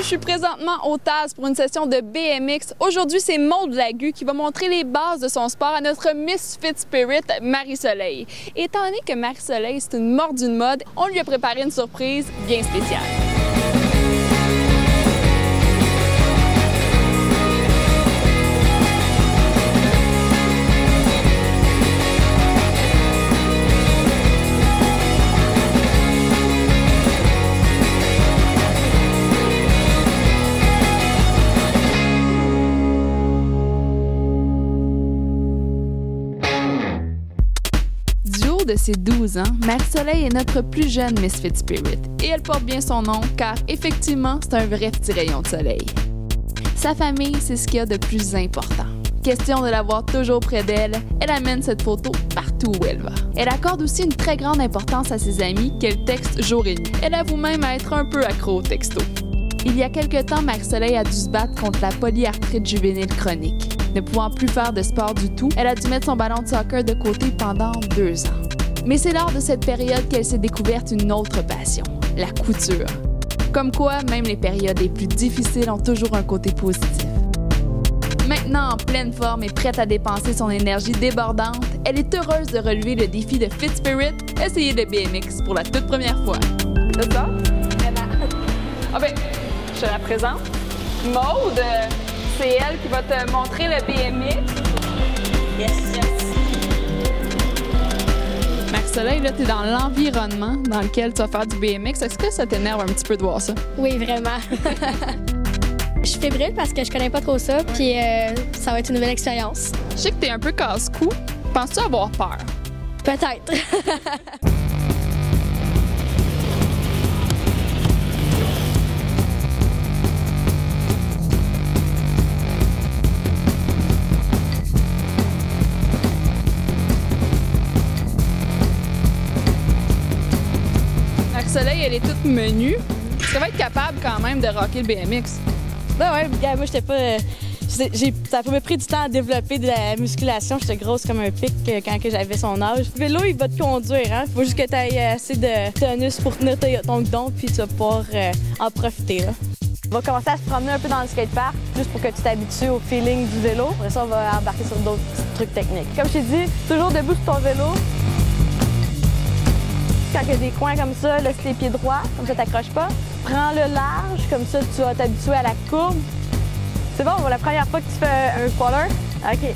je suis présentement au TAS pour une session de BMX. Aujourd'hui, c'est Maude Lagu qui va montrer les bases de son sport à notre Misfit Spirit, Marie-Soleil. Étant donné que Marie-Soleil, c'est une mordue de mode, on lui a préparé une surprise bien spéciale. De ses 12 ans, Marie-Soleil est notre plus jeune Misfit Spirit et elle porte bien son nom car effectivement, c'est un vrai petit rayon de soleil. Sa famille, c'est ce qu'il y a de plus important. Question de l'avoir toujours près d'elle, elle amène cette photo partout où elle va. Elle accorde aussi une très grande importance à ses amis qu'elle texte jour et nuit. Elle avoue même à être un peu accro au texto. Il y a quelque temps, Marie-Soleil a dû se battre contre la polyarthrite juvénile chronique. Ne pouvant plus faire de sport du tout, elle a dû mettre son ballon de soccer de côté pendant 2 ans. Mais c'est lors de cette période qu'elle s'est découverte une autre passion, la couture. Comme quoi, même les périodes les plus difficiles ont toujours un côté positif. Maintenant en pleine forme et prête à dépenser son énergie débordante, elle est heureuse de relever le défi de Fit Spirit, essayer le BMX pour la toute première fois. C'est ça? Ah ben, je te la présente. Maude, c'est elle qui va te montrer le BMX. Yes. Marie-Soleil, là, t'es dans l'environnement dans lequel tu vas faire du BMX. Est-ce que ça t'énerve un petit peu de voir ça? Oui, vraiment. Je suis fébrile parce que je connais pas trop ça, puis ça va être une nouvelle expérience. Je sais que t'es un peu casse-cou. Penses-tu avoir peur? Peut-être. Marie-Soleil, elle est toute menue. Tu vas être capable quand même de rocker le BMX. Ben ouais, regarde, moi, j'étais pas... ça m'a pris du temps à développer de la musculation. J'étais grosse comme un pic quand j'avais son âge. Le vélo, il va te conduire, hein? Faut juste que tu aies assez de tonus pour tenir ton guidon, puis tu vas pouvoir en profiter, là. On va commencer à se promener un peu dans le skatepark, juste pour que tu t'habitues au feeling du vélo. Après ça, on va embarquer sur d'autres trucs techniques. Comme je t'ai dit, toujours debout sur ton vélo. Quand il y a des coins comme ça, laisse les pieds droits, comme ça t'accroches pas. Prends-le large, comme ça tu vas t'habituer à la courbe. C'est bon, la première fois que tu fais un spoiler? OK.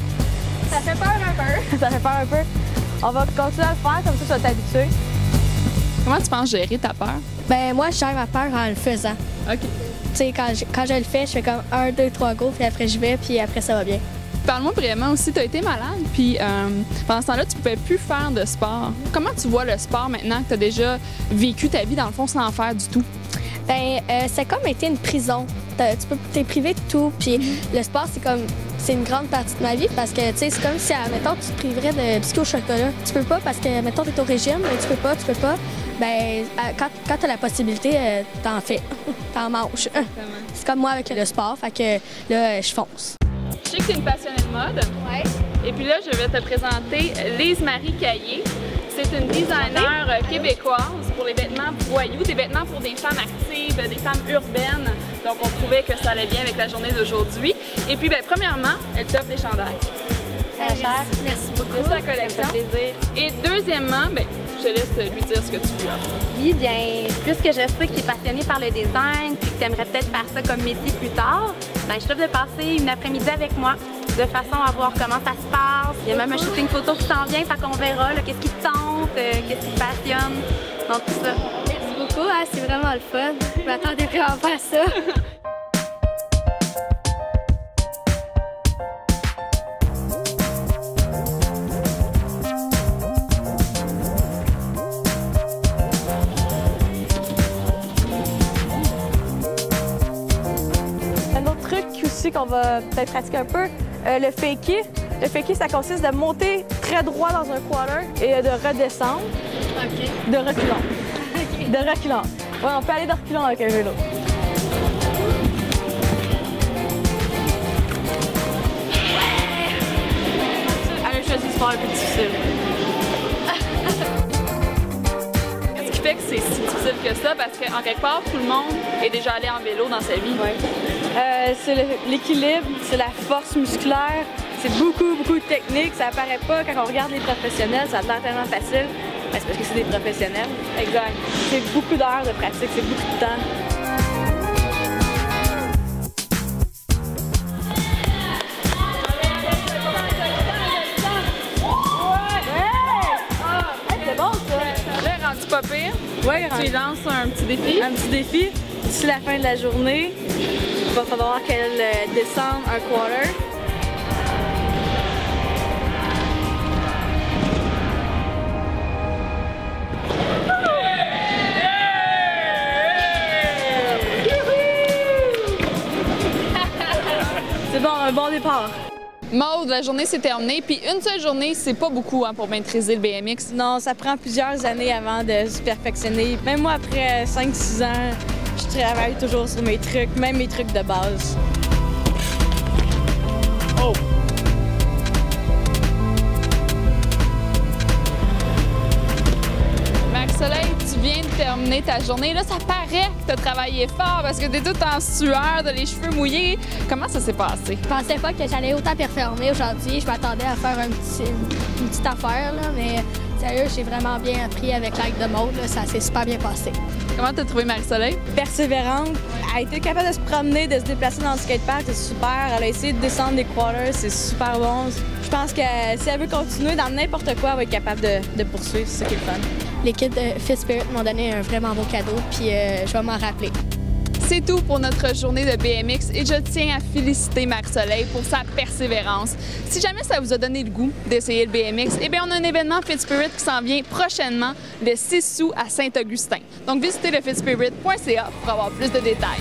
Ça fait peur un peu. Ça fait peur un peu. On va continuer à le faire, comme ça tu vas t'habituer. Comment tu penses gérer ta peur? Ben moi, je gère ma peur en le faisant. OK. Tu sais, quand je le fais, je fais comme 1, 2, 3 go, puis après je vais, puis après ça va bien. Parle-moi vraiment aussi, tu as été malade, puis pendant ce temps-là, tu ne pouvais plus faire de sport. Comment tu vois le sport maintenant que tu as déjà vécu ta vie, dans le fond, sans en faire du tout? Ben, c'est comme été une prison. T'es privé de tout, puis le sport, c'est une grande partie de ma vie parce que, tu sais, c'est comme si, mettons, tu te priverais de biscuits au chocolat. Tu peux pas parce que, mettons, t'es au régime, mais tu peux pas. Ben, quand t'as la possibilité, t'en fais, t'en manges. C'est comme moi avec le sport, fait que là, je fonce. Je sais que tu es une passionnée de mode. Ouais. Et puis là, je vais te présenter Lise-Marie Caillé. C'est une designer québécoise pour les vêtements voyous, des vêtements pour des femmes actives, des femmes urbaines. Donc, on trouvait que ça allait bien avec la journée d'aujourd'hui. Et puis, bien, premièrement, elle t'offre des chandails. Merci beaucoup. C'est sa collection. Ça fait plaisir. Et deuxièmement, bien, je te laisse lui dire ce que tu lui offres. Oui, bien, puisque je sais que tu es passionné par le design puis que tu aimerais peut-être faire ça comme métier plus tard, bien, je t'offre de passer une après-midi avec moi de façon à voir comment ça se passe. Il y a même un shooting photo qui s'en vient, fait qu'on verra qu'est-ce qui te tente, qu'est-ce qui te passionne, donc tout ça. Merci beaucoup, hein, c'est vraiment le fun. Je m'attendais vraiment pas à ça. Qu'on va peut-être pratiquer un peu, le fakie. Le fakie, ça consiste de monter très droit dans un quarter et de redescendre. OK. De reculant. Okay. De reculant. Ouais, on peut aller de reculant avec un vélo. Elle a choisi de sport un peu difficile. Qu'est-ce qui fait que c'est si difficile que ça parce qu'en quelque part, tout le monde est déjà allé en vélo dans sa vie. C'est l'équilibre, c'est la force musculaire, c'est beaucoup de technique. Ça apparaît pas quand on regarde les professionnels, ça a l'air tellement facile. C'est parce que c'est des professionnels. Exact. C'est beaucoup d'heures de pratique, c'est beaucoup de temps. Pas pire. Ouais, tu lances un petit défi. Un petit défi. D'ici la fin de la journée, il va falloir qu'elle descende un quarter. C'est bon, un bon départ. Maude, la journée s'est terminée, puis une seule journée, c'est pas beaucoup pour maîtriser le BMX. Non, ça prend plusieurs années avant de se perfectionner. Même moi, après 5-6 ans, je travaille toujours sur mes trucs, même mes trucs de base. Oh! Marie-Soleil, tu viens de terminer ta journée. Là, ça paraît que tu as travaillé fort parce que tu es toute en sueur, de les cheveux mouillés. Comment ça s'est passé? Je pensais pas que j'allais autant performer aujourd'hui. Je m'attendais à faire une petite affaire, là, mais sérieux, j'ai vraiment bien appris avec l'aide de Maude. Ça s'est super bien passé. Comment t'as trouvé Marie-Soleil? Persévérante. Elle a été capable de se promener, de se déplacer dans le skatepark, c'est super. Elle a essayé de descendre des quarters, c'est super bon. Je pense que si elle veut continuer dans n'importe quoi, elle va être capable de poursuivre, c'est ça qui est le fun. L'équipe de Fit Spirit m'ont donné un vraiment beau cadeau, puis je vais m'en rappeler. C'est tout pour notre journée de BMX et je tiens à féliciter Marie-Soleil pour sa persévérance. Si jamais ça vous a donné le goût d'essayer le BMX, eh bien on a un événement Fit Spirit qui s'en vient prochainement le 6 août à Saint-Augustin. Donc visitez le fitspirit.ca pour avoir plus de détails.